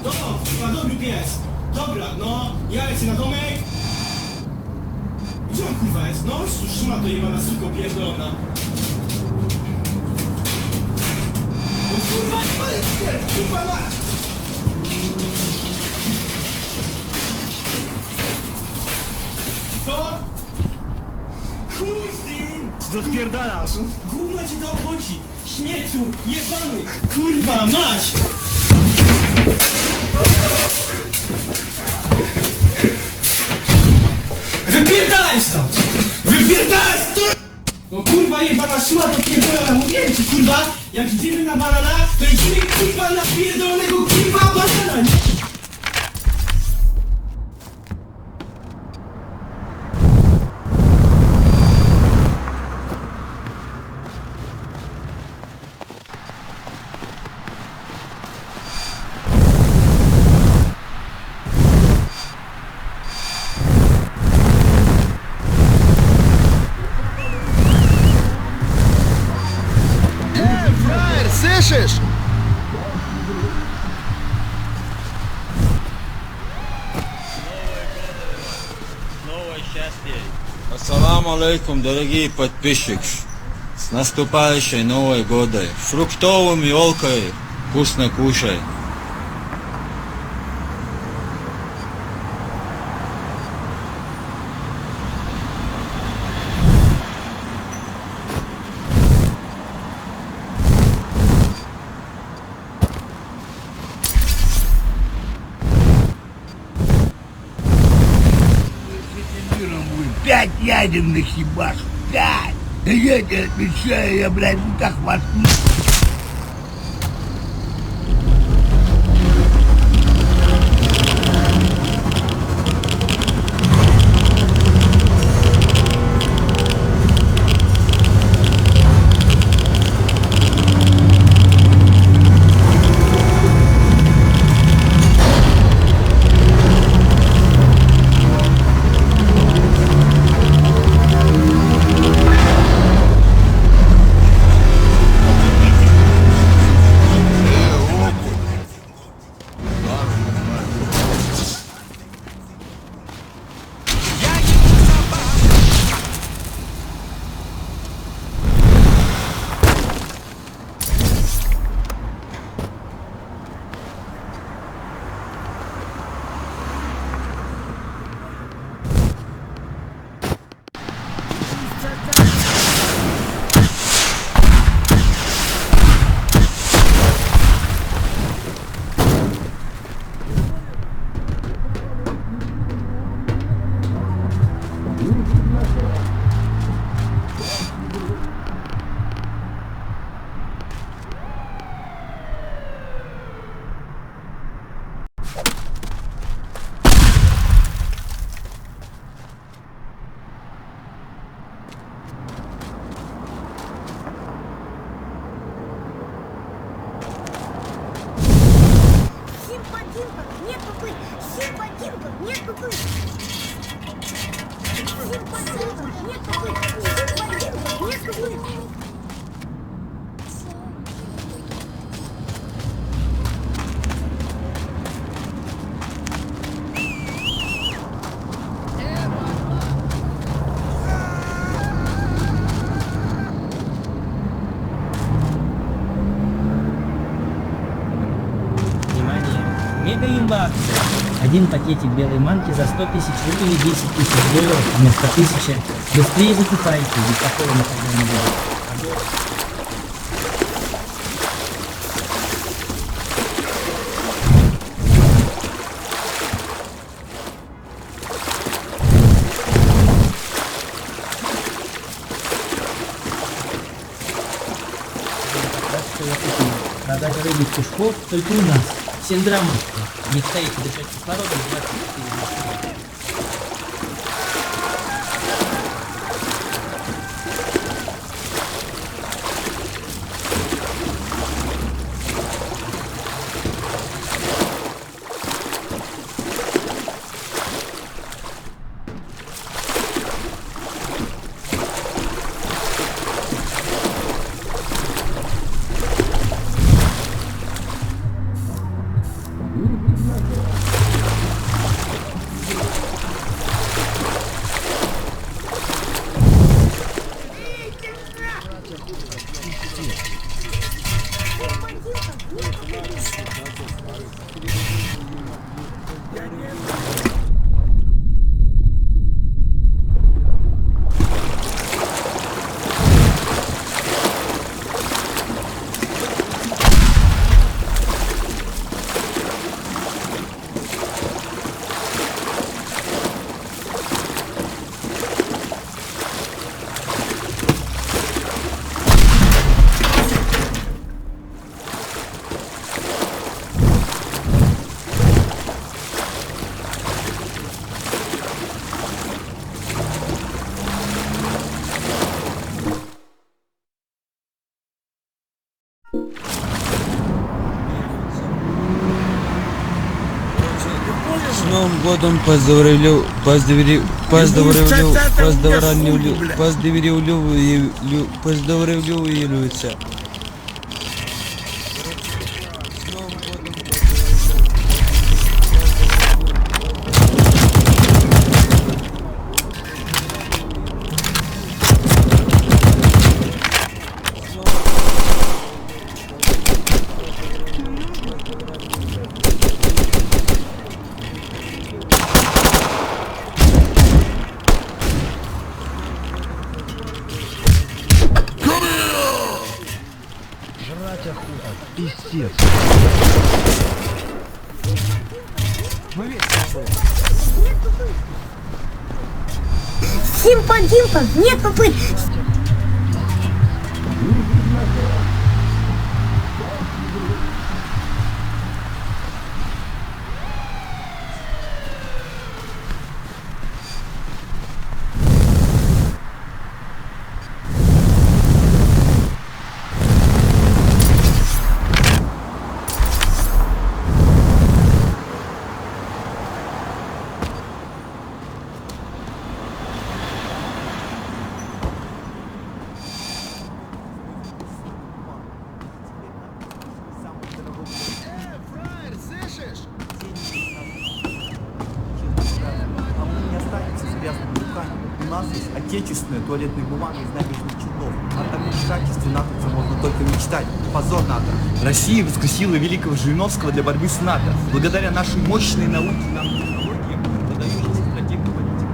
No, kurwa, dobry pies. Dobra, no, ja lecę na domek. Gdzie on kurwa jest? No, trzyma to jebana suko pierdolona. No kurwa, kurwa mać! Co? Chuj z tym! Rozpierdalasz! Gówno ci to obchodzi! Śmieciu, jebany! Kurwa mać! Wypierdalaj stąd! Wypierdalaj stąd! No kurwa jebana szmata pierdolona, mówiłem ci kurwa! Jak idziemy na banana, to idziemy kurwa na pierdolonego kurwa banana! Слышишь? Новое счастье. Ассаламу алейкум, дорогие подписчики. С наступающей Новой годой. Фруктовым елкой вкусно кушай. Пять ядерных ебаш, 5! Да я тебе отвечаю, я, блядь, ну как воткну. Нет куклы! Семь ботинков! Нет куклы! Семь ботинков! Нет куклы! Семь ботинков! Нет куклы! Мега-имба акция. Один пакетик белой манки за 100 тысяч или 10 тысяч долларов вместо 1000. Быстрее закупайте, ведь такого никогда не будет. Продажа рыбных пушков только у нас. Синдроматика. Не стоит дышать кислородом 24 часа. С Новым годом поздравляю поздравляюся. Димпа, нет попытки. У нас есть отечественная туалетная бумага из набережных Челнов. О таком качестве натовца можно только мечтать. Позор НАТО. Россия воскресила великого Жириновского для борьбы с НАТО. Благодаря нашей мощной науке нам технологиям, выдающейся стратегии политики.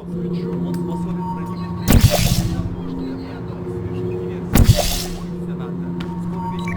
Он способен проникнуть. Скоро весь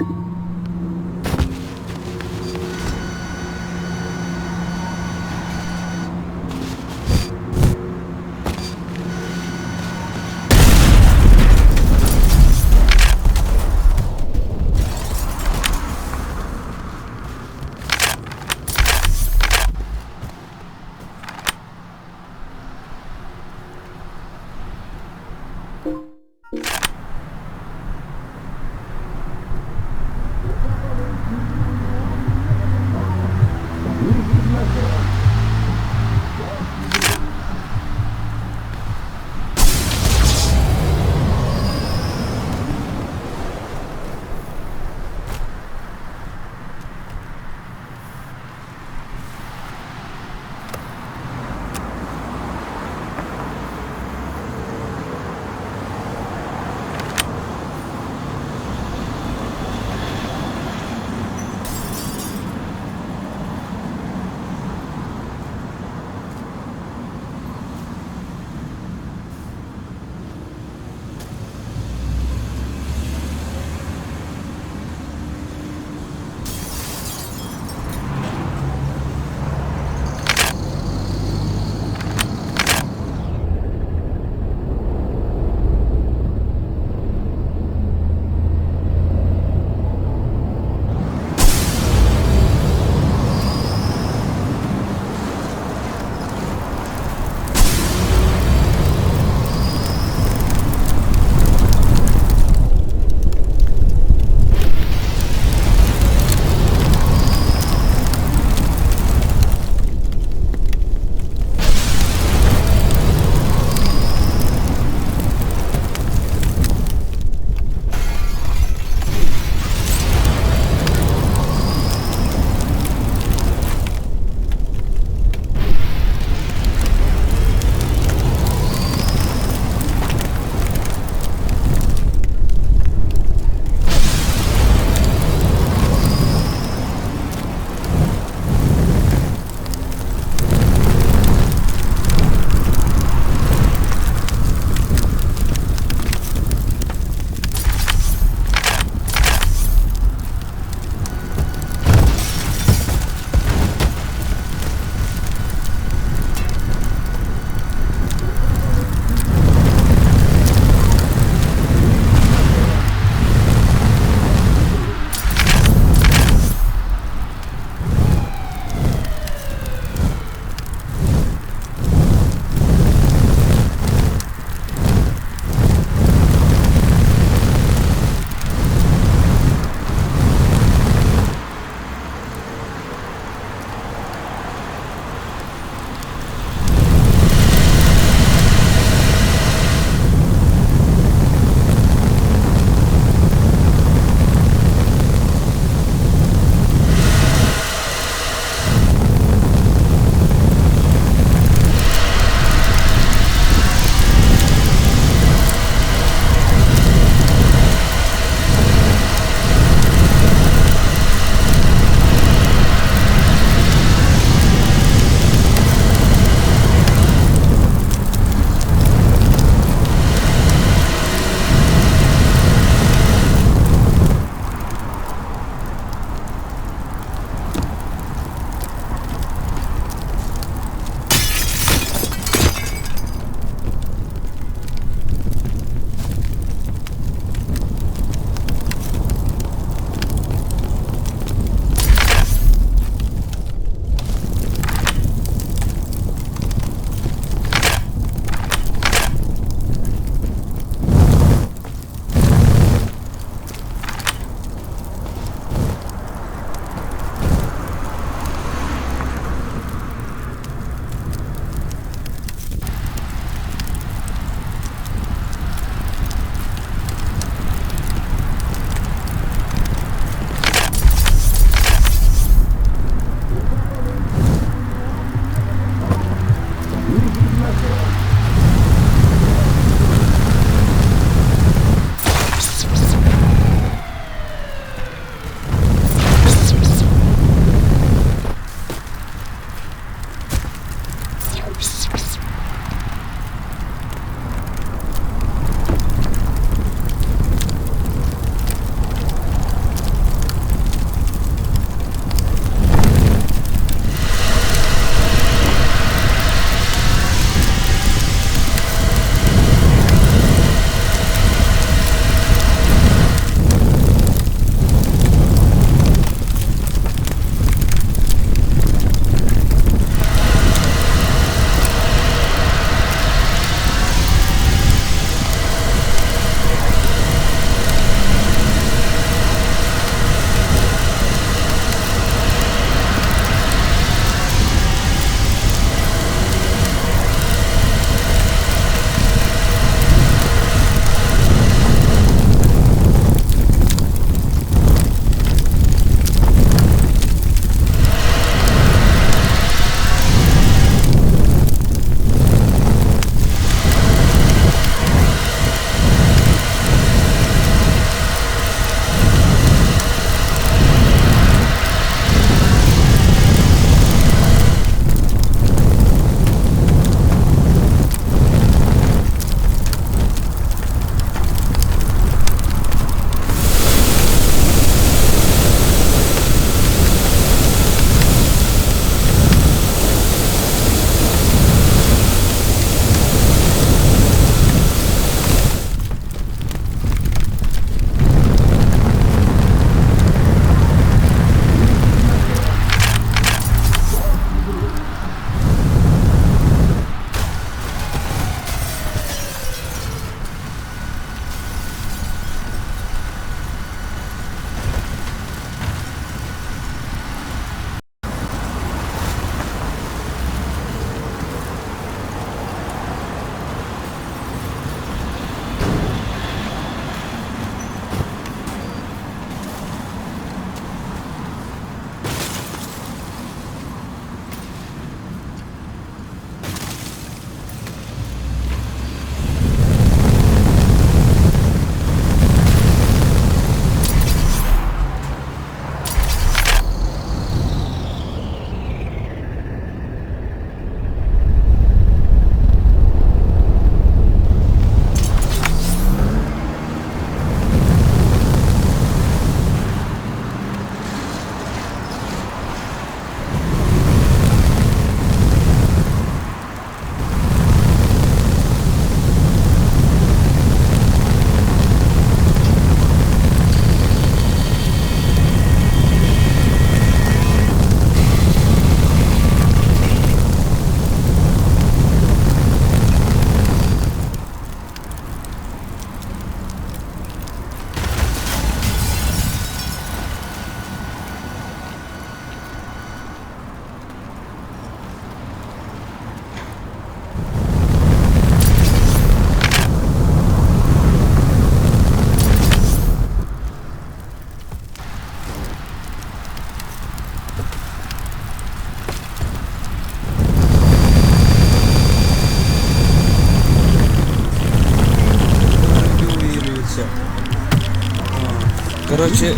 Короче,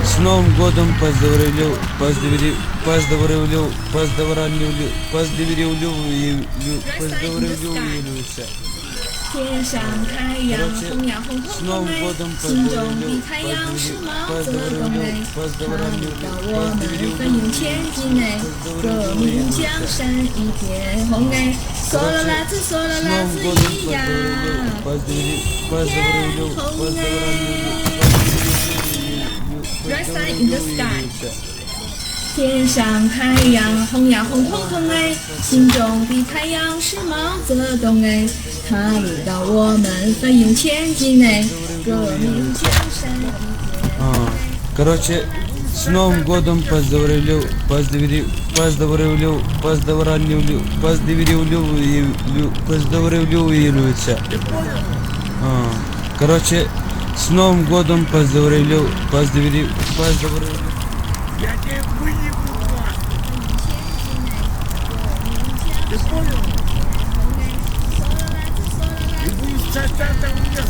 с Новым годом поздравляю Юлюся. 天上太阳红呀红彤彤哎，心中的太阳是毛泽东哎，他领导我们奋勇前进哎，革命江山一片红哎，嗦啦啦子嗦啦啦子咿呀，红哎 ，Right side in the sky。天上太阳红呀红彤彤哎，心中的太阳是毛泽东哎，他领导我们奋勇前进哎，革命江山一片。 Короче, с Новым годом поздравляю Юлюся. Короче, с Новым годом поздравляю Я тебе выебу нахуй. Ты понял? Ты будешь сосать там у меня